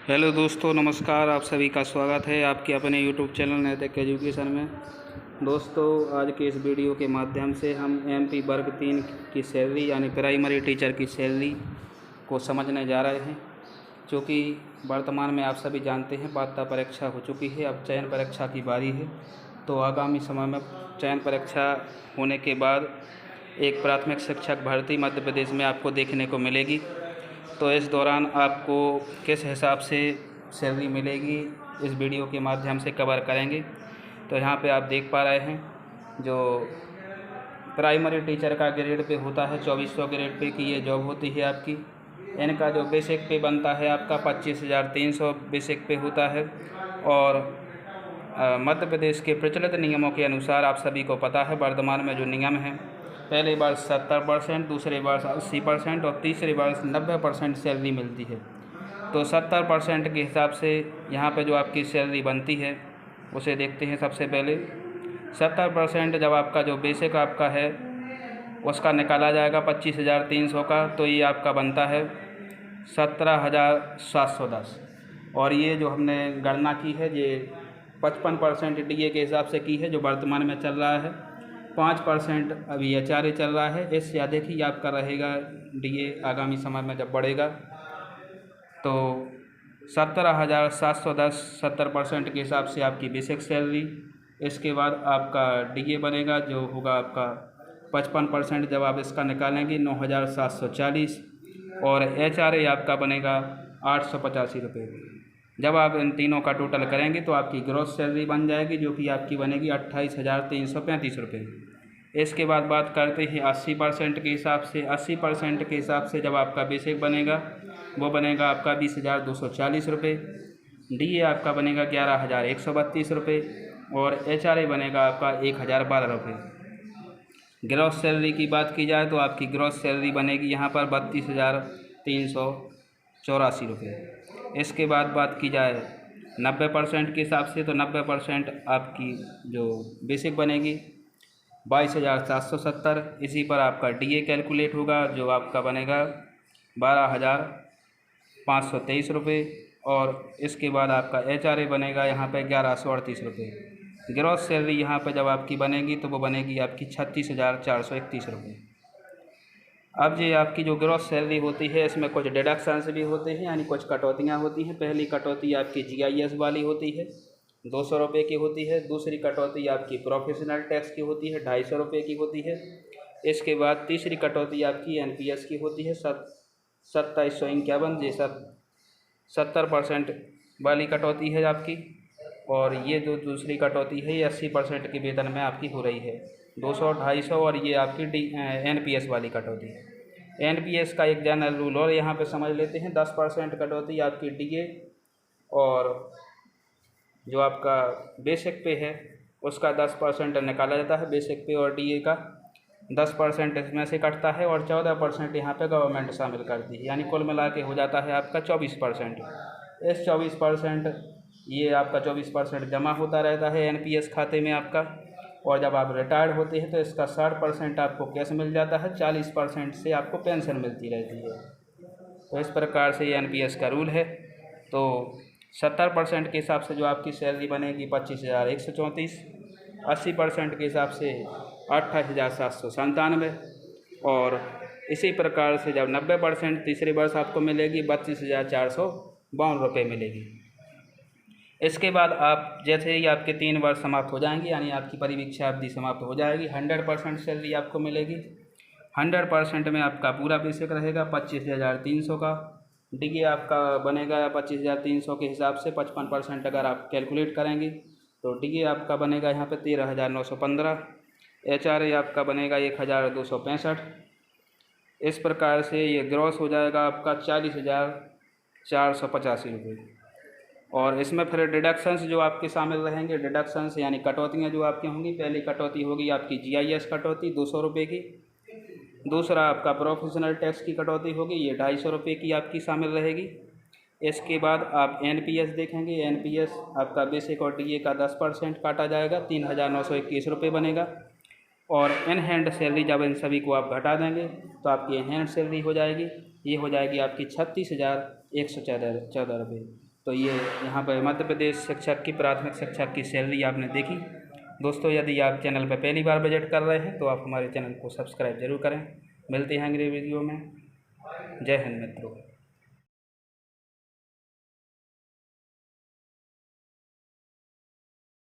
Hello दोस्तों, नमस्कार। आप सभी का स्वागत है आपके अपने यूट्यूब चैनल नैतिक एजुकेशन में। दोस्तों, आज के इस वीडियो के माध्यम से हम एमपी वर्ग 3 की सैलरी यानी प्राइमरी टीचर की सैलरी को समझने जा रहे हैं। क्योंकि वर्तमान में आप सभी जानते हैं पात्रता परीक्षा हो चुकी है, अब चयन परीक्षा की बारी है। तो आगामी समय में चयन परीक्षा होने के बाद एक प्राथमिक शिक्षक भर्ती मध्य प्रदेश में आपको देखने को मिलेगी। तो इस दौरान आपको किस हिसाब से सैलरी मिलेगी इस वीडियो के माध्यम से कवर करेंगे। तो यहाँ पे आप देख पा रहे हैं जो प्राइमरी टीचर का ग्रेड पे होता है 2400 ग्रेड पे की ये जॉब होती है आपकी। इनका जो बेसिक पे बनता है आपका 25,300 बेसिक पे होता है। और मध्य प्रदेश के प्रचलित नियमों के अनुसार आप सभी को पता है वर्तमान में जो नियम है, पहले वर्ष 70%, दूसरे वर्ष 80% और तीसरे वर्ष 90% सैलरी मिलती है। तो 70% के हिसाब से यहाँ पे जो आपकी सैलरी बनती है उसे देखते हैं। सबसे पहले 70% जब आपका जो बेसिक आपका है उसका निकाला जाएगा 25,300 का, तो ये आपका बनता है 17,710। और ये जो हमने गणना की है ये 55% DA के हिसाब से की है जो वर्तमान में चल रहा है। 5% अभी HRA चल रहा है। इससे अधिक ही आपका रहेगा DA आगामी समय में जब बढ़ेगा। तो 17,710 70% के हिसाब से आपकी बेसिक सैलरी। इसके बाद आपका DA बनेगा जो होगा आपका 55%, जब आप इसका निकालेंगे 9,740। और HRA आपका बनेगा 885 रुपये। जब आप इन तीनों का टोटल करेंगे तो आपकी ग्रॉस सैलरी बन जाएगी जो कि आपकी बनेगी 28,335 रुपये। इसके बाद बात करते हैं 80% के हिसाब से। 80% के हिसाब से जब आपका बेसिक बनेगा वो बनेगा आपका 20,240 रुपये। DA आपका बनेगा 11,132 रुपये। और HRA बनेगा आपका 1,012 रुपये। ग्रॉस सैलरी की बात की जाए तो आपकी ग्रॉस सैलरी बनेगी यहाँ पर 32,384 रुपये। इसके बाद बात की जाए 90% के हिसाब से, तो 90% आपकी जो बेसिक बनेगी 22,770। इसी पर आपका DA कैलकुलेट होगा जो आपका बनेगा 12,523 रुपये। और इसके बाद आपका HRA बनेगा यहाँ पे 1,138 रुपये। ग्रॉस सैलरी यहाँ पे जब आपकी बनेगी तो वो बनेगी आपकी 36,431 रुपये। अब ये आपकी जो ग्रॉस सैलरी होती है इसमें कुछ डिडक्शंस भी होते हैं, यानी कुछ कटौतियाँ होती हैं। पहली कटौती आपकी GIS वाली होती है, 200 रुपये की होती है। दूसरी कटौती आपकी प्रोफेशनल टैक्स की होती है, 250 रुपये की होती है। इसके बाद तीसरी कटौती आपकी NPS की होती है 2751, ये 70% वाली कटौती है आपकी। और ये जो दूसरी कटौती है ये 80% के वेतन में आपकी हो रही है, 200, 250। और ये आपकी NPS वाली कटौती है। NPS का एक जनरल रूल और यहाँ पे समझ लेते हैं। 10% कटौती आपकी DA और जो आपका बेसिक पे है उसका 10% निकाला जाता है। बेसिक पे और DA का 10% इसमें से कटता है और 14% यहाँ पे गवर्नमेंट शामिल करती है, यानी कुल मिला के हो जाता है आपका 24%। इस 24% ये आपका 24% जमा होता रहता है NPS खाते में आपका। और जब आप रिटायर्ड होते हैं तो इसका 60% आपको कैश मिल जाता है, 40% से आपको पेंशन मिलती रहती है। तो इस प्रकार से ये NPS का रूल है। तो 70% के हिसाब से जो आपकी सैलरी बनेगी 25,134। 80% के हिसाब से 28,797। और इसी प्रकार से जब 90% तीसरे वर्ष आपको मिलेगी 32,452 रुपये मिलेगी। इसके बाद आप जैसे ही आपके 3 वर्ष समाप्त हो जाएंगे, यानी आपकी परिवीक्षा अवधि समाप्त हो जाएगी, 100% सैलरी आपको मिलेगी। 100% में आपका पूरा बेसिक रहेगा 25,300 का। DA आपका बनेगा 25,300 के हिसाब से 55% अगर आप कैलकुलेट करेंगे तो DA आपका बनेगा यहाँ पे 13,915। HRA आपका बनेगा 1,265। इस प्रकार से ये ग्रॉस हो जाएगा आपका 40,485 रुपये। और इसमें फिर डिडक्शंस जो आपके शामिल रहेंगे, डिडक्शंस यानी कटौतियाँ जो आपकी होंगी। पहली कटौती होगी आपकी GIS कटौती 200 रुपये की। दूसरा आपका प्रोफेशनल टैक्स की कटौती होगी, ये 250 रुपये की आपकी शामिल रहेगी। इसके बाद आप NPS देखेंगे। NPS आपका बेसिक और DA का 10% काटा जाएगा, 3,921 रुपये बनेगा। और इन हैंड सैलरी जब इन सभी को आप घटा देंगे तो आपकी इन हैंड सैलरी हो जाएगी, ये हो जाएगी आपकी 36,114 रुपये। तो ये यहाँ पर मध्य प्रदेश शिक्षक की प्राथमिक शिक्षक की सैलरी आपने देखी। दोस्तों, यदि आप चैनल पर पहली बार विजिट कर रहे हैं तो आप हमारे चैनल को सब्सक्राइब जरूर करें। मिलते हैं अगले वीडियो में। जय हिंद मित्रों।